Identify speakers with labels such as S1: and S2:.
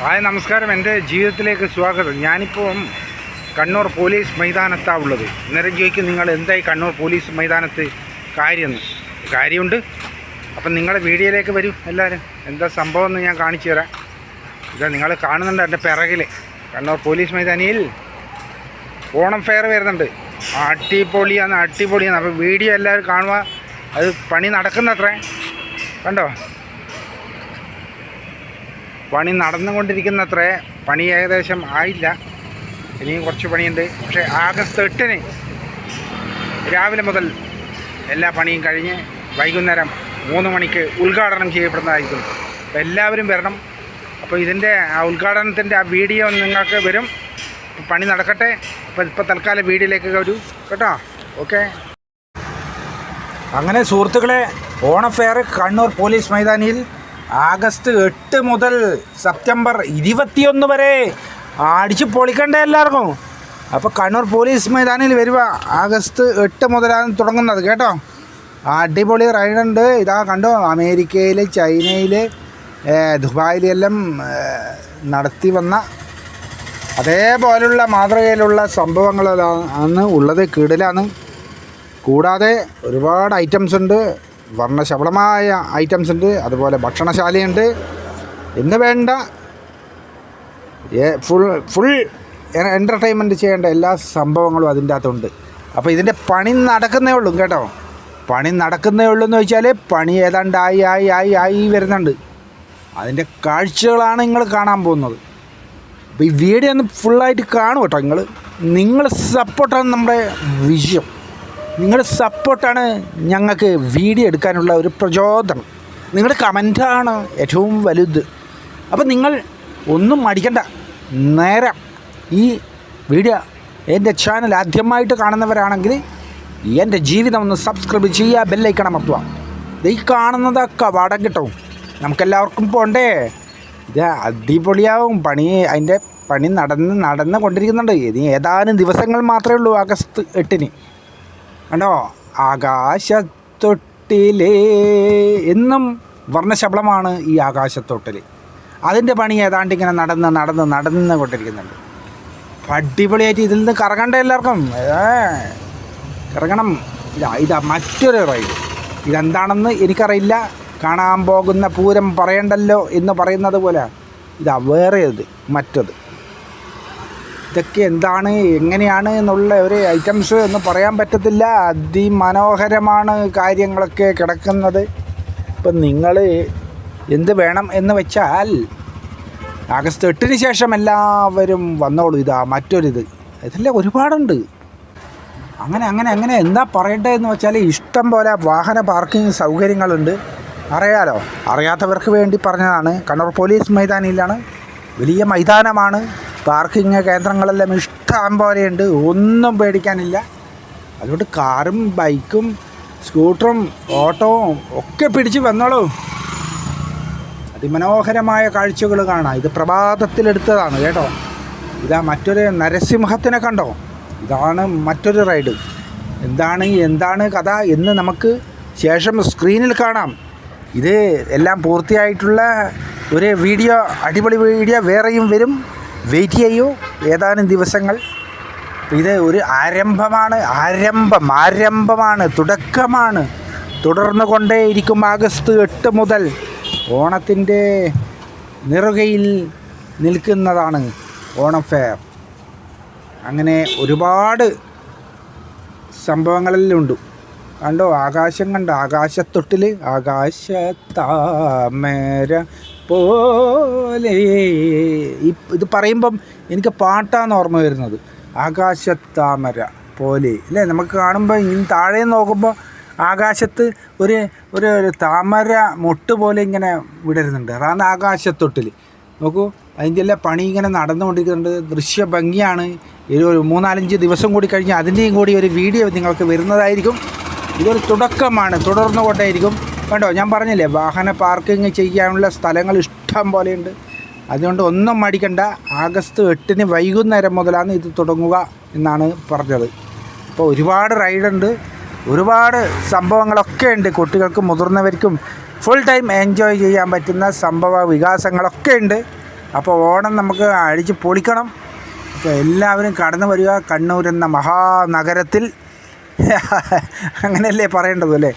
S1: Hi നമസ്കാരം, എൻ്റെ ജീവിതത്തിലേക്ക് സ്വാഗതം. ഞാനിപ്പോൾ കണ്ണൂർ പോലീസ് മൈതാനത്താണ് ഉള്ളത്. അന്നേരം ചോദിക്കും, നിങ്ങൾ എന്തായി കണ്ണൂർ പോലീസ് മൈതാനത്ത് കാര്യമുണ്ട്. അപ്പം നിങ്ങളുടെ വീഡിയോയിലേക്ക് വരും എല്ലാവരും. എന്താ സംഭവം എന്ന് ഞാൻ കാണിച്ചു തരാം. ഇതാ നിങ്ങൾ കാണുന്നുണ്ട് എൻ്റെ പിറകിൽ കണ്ണൂർ പോലീസ് മൈതാനിയിൽ ഓണം ഫെയർ വരുന്നുണ്ട്. അടിപൊളിയാണ്. അപ്പോൾ വീഡിയോ എല്ലാവരും കാണുക. അത് പണി നടക്കുന്നത്രേ, കണ്ടോ? പണി നടന്നുകൊണ്ടിരിക്കുന്നത്രേ. പണി ഏകദേശം ആയില്ല, ഇനിയും കുറച്ച് പണിയുണ്ട്. പക്ഷേ ആഗസ്റ്റ് 8 രാവിലെ മുതൽ എല്ലാ പണിയും കഴിഞ്ഞ് വൈകുന്നേരം 3 മണിക്ക് ഉദ്ഘാടനം ചെയ്യപ്പെടുന്നതായിരിക്കും. അപ്പോൾ എല്ലാവരും വരണം. അപ്പോൾ ഇതിൻ്റെ ആ ഉദ്ഘാടനത്തിൻ്റെ ആ വീഡിയോ നിങ്ങൾക്ക് വരും. പണി നടക്കട്ടെ. അപ്പോൾ ഇപ്പോൾ തൽക്കാലം വീഡിയോയിലേക്ക് വരൂ കേട്ടോ. ഓക്കെ. അങ്ങനെ സുഹൃത്തുക്കളെ, ഓണം ഫെയർ കണ്ണൂർ പോലീസ് മൈതാനിയിൽ ആഗസ്റ്റ് 8 മുതൽ സെപ്റ്റംബർ 21 വരെ അടിച്ച് പൊളിക്കണ്ടേ എല്ലാവർക്കും. അപ്പോൾ കണ്ണൂർ പോലീസ് മൈതാനിയിൽ വരിക. ആഗസ്റ്റ് 8 മുതലാണ് തുടങ്ങുന്നത് കേട്ടോ. അടിപൊളി റൈഡുണ്ട്. ഇതാ കണ്ടോ, അമേരിക്കയിൽ, ചൈനയിൽ, ദുബായിലെല്ലാം നടത്തി വന്ന അതേപോലുള്ള മാതൃകയിലുള്ള സംഭവങ്ങളാണ് ഉള്ളത്. കീടിലാണ്. കൂടാതെ ഒരുപാട് ഐറ്റംസ് ഉണ്ട്. വർണ്ണശബളമായ ഐറ്റംസ് ഉണ്ട്. അതുപോലെ ഭക്ഷണശാലയുണ്ട്. എന്ന് വേണ്ട ഫുൾ എൻ്റർടൈൻമെൻറ്റ് ചെയ്യേണ്ട എല്ലാ സംഭവങ്ങളും അതിൻ്റെ അകത്തുണ്ട്. അപ്പോൾ ഇതിൻ്റെ പണി നടക്കുന്നേ ഉള്ളൂ കേട്ടോ. പണി നടക്കുന്നേ ഉള്ളൂ എന്ന് വെച്ചാൽ പണി ഏതാണ്ട് ആയി വരുന്നുണ്ട്. അതിൻ്റെ കാഴ്ചകളാണ് നിങ്ങൾ കാണാൻ പോകുന്നത്. അപ്പോൾ ഈ വീഡിയോ ഒന്ന് ഫുള്ളായിട്ട് കാണും കേട്ടോ. നിങ്ങൾ സപ്പോർട്ടാണ് നമ്മുടെ വിഷയം. നിങ്ങളുടെ സപ്പോർട്ടാണ് ഞങ്ങൾക്ക് വീഡിയോ എടുക്കാനുള്ള ഒരു പ്രചോദനം. നിങ്ങളുടെ കമൻറ്റാണ് ഏറ്റവും വലുത്. അപ്പോൾ നിങ്ങൾ ഒന്നും മടിക്കണ്ട. നേരെ ഈ വീഡിയോ എൻ്റെ ചാനൽ ആദ്യമായിട്ട് കാണുന്നവരാണെങ്കിൽ എൻ്റെ ജീവിതം ഒന്ന് സബ്സ്ക്രൈബ് ചെയ്യുക, ബെല്ലൈക്കൺ അമർത്തുക. ഈ കാണുന്നതൊക്കെ വടം കിട്ടും. നമുക്കെല്ലാവർക്കും പോണ്ടേ. ഇത് അടിപൊളിയാവും. അതിൻ്റെ പണി നടന്ന് കൊണ്ടിരിക്കുന്നുണ്ട്. ഇനി ഏതാനും ദിവസങ്ങൾ മാത്രമേ ഉള്ളൂ ആഗസ്റ്റ് 8 കണ്ടോ. ആകാശത്തൊട്ടിലേ എന്നും വർണ്ണശബളമാണ് ഈ ആകാശത്തൊട്ടിൽ. അതിൻ്റെ പണി ഏതാണ്ട് ഇങ്ങനെ നടന്ന് കൊണ്ടിരിക്കുന്നുണ്ട്. അടിപൊളിയായിട്ട് ഇതിൽ നിന്ന് കറങ്ങണ്ട എല്ലാവർക്കും. കറങ്ങണം. ഇതാ മറ്റൊരു റൈഡ്. ഇതെന്താണെന്ന് എനിക്കറിയില്ല. കാണാൻ പോകുന്ന പൂരം പറയണ്ടല്ലോ എന്ന് പറയുന്നത് പോലെ ഇതാ വേറെ മറ്റത്. ഇതൊക്കെ എന്താണ്, എങ്ങനെയാണ് എന്നുള്ള ഒരു ഐറ്റംസ് എന്ന് പറയാൻ പറ്റത്തില്ല. അതിമനോഹരമാണ് കാര്യങ്ങളൊക്കെ കിടക്കുന്നത്. ഇപ്പം നിങ്ങൾ എന്ത് വേണം എന്ന് വെച്ചാൽ ആഗസ്റ്റ് 8 ശേഷം എല്ലാവരും വന്നോളൂ. ഇതാ മറ്റൊരിത്. ഇതെല്ലാം ഒരുപാടുണ്ട്. അങ്ങനെ എന്താ പറയട്ടെ എന്ന് വെച്ചാൽ ഇഷ്ടം പോലെ വാഹന പാർക്കിംഗ് സൗകര്യങ്ങളുണ്ട്. അറിയാലോ, അറിയാത്തവർക്ക് വേണ്ടി പറഞ്ഞതാണ്. കണ്ണൂർ പോലീസ് മൈതാനിയിലാണ്. വലിയ മൈതാനമാണ്. പാർക്കിംഗ് കേന്ദ്രങ്ങളെല്ലാം ഇഷ്ടം പോലെയുണ്ട്. ഒന്നും പേടിക്കാനില്ല. അതുകൊണ്ട് കാറും ബൈക്കും സ്കൂട്ടറും ഓട്ടോവും ഒക്കെ പിടിച്ച് വന്നോളൂ. അതിമനോഹരമായ കാഴ്ചകൾ കാണാം. ഇത് പ്രഭാതത്തിലെടുത്തതാണ് കേട്ടോ. ഇതാ മറ്റൊരു നരസിംഹത്തിനെ കണ്ടോ. ഇതാണ് മറ്റൊരു റൈഡ്. എന്താണ് കഥ എന്ന് നമുക്ക് ശേഷം സ്ക്രീനിൽ കാണാം. ഇത് എല്ലാം പൂർത്തിയായിട്ടുള്ള ഒരു വീഡിയോ, അടിപൊളി വീഡിയോ വേറെയും വരും. വെയിറ്റ് ചെയ്യൂ ഏതാനും ദിവസങ്ങൾ. ഇത് ഒരു ആരംഭമാണ്, തുടക്കമാണ്. തുടർന്നു കൊണ്ടേയിരിക്കും. ആഗസ്റ്റ് 8 മുതൽ ഓണത്തിൻ്റെ നിറുകയിൽ നിൽക്കുന്നതാണ് ഓണം ഫെയർ. അങ്ങനെ ഒരുപാട് സംഭവങ്ങളെല്ലാം ഉണ്ട്. കണ്ടോ, ആകാശം കണ്ടോ, ആകാശത്തൊട്ടിൽ ആകാശത്താമര പോലെ. ഇത് പറയുമ്പം എനിക്ക് പാട്ടാണ് ഓർമ്മ വരുന്നത്. ആകാശത്താമര പോലെ അല്ലേ. നമുക്ക് കാണുമ്പോൾ ഇനി താഴെ നോക്കുമ്പോൾ ആകാശത്ത് ഒരു താമര മൊട്ട് പോലെ ഇങ്ങനെ വിടരുന്നുണ്ട്. അതാണ് ആകാശത്തൊട്ടിൽ. നോക്കൂ, അതിൻ്റെ എല്ലാം പണി ഇങ്ങനെ നടന്നുകൊണ്ടിരിക്കുന്നുണ്ട്. ദൃശ്യ ഭംഗിയാണ്. ഒരു 3-4 ദിവസം കൂടി കഴിഞ്ഞ് അതിൻ്റെയും കൂടി ഒരു വീഡിയോ നിങ്ങൾക്ക് വരുന്നതായിരിക്കും. ഇതൊരു തുടക്കമാണ്, തുടർന്നു കൊണ്ടേയിരിക്കും. കണ്ടോ, ഞാൻ പറഞ്ഞില്ലേ, വാഹന പാർക്കിംഗ് ചെയ്യാനുള്ള സ്ഥലങ്ങൾ ഇഷ്ടം പോലെയുണ്ട്. അതുകൊണ്ട് ഒന്നും മടിക്കണ്ട. ആഗസ്റ്റ് 8 വൈകുന്നേരം മുതലാണ് ഇത് തുടങ്ങുക എന്നാണ് പറഞ്ഞത്. അപ്പോൾ ഒരുപാട് റൈഡുണ്ട്, ഒരുപാട് സംഭവങ്ങളൊക്കെ ഉണ്ട്. കുട്ടികൾക്കും മുതിർന്നവർക്കും ഫുൾ ടൈം എൻജോയ് ചെയ്യാൻ പറ്റുന്ന സംഭവ വികാസങ്ങളൊക്കെ ഉണ്ട്. അപ്പോൾ ഓണം നമുക്ക് അടിച്ച് പൊളിക്കണം. അപ്പോൾ എല്ലാവരും കടന്നു വരിക കണ്ണൂർ എന്ന മഹാനഗരത്തിൽ. അങ്ങനെയല്ലേ പറയേണ്ടത് അല്ലേ?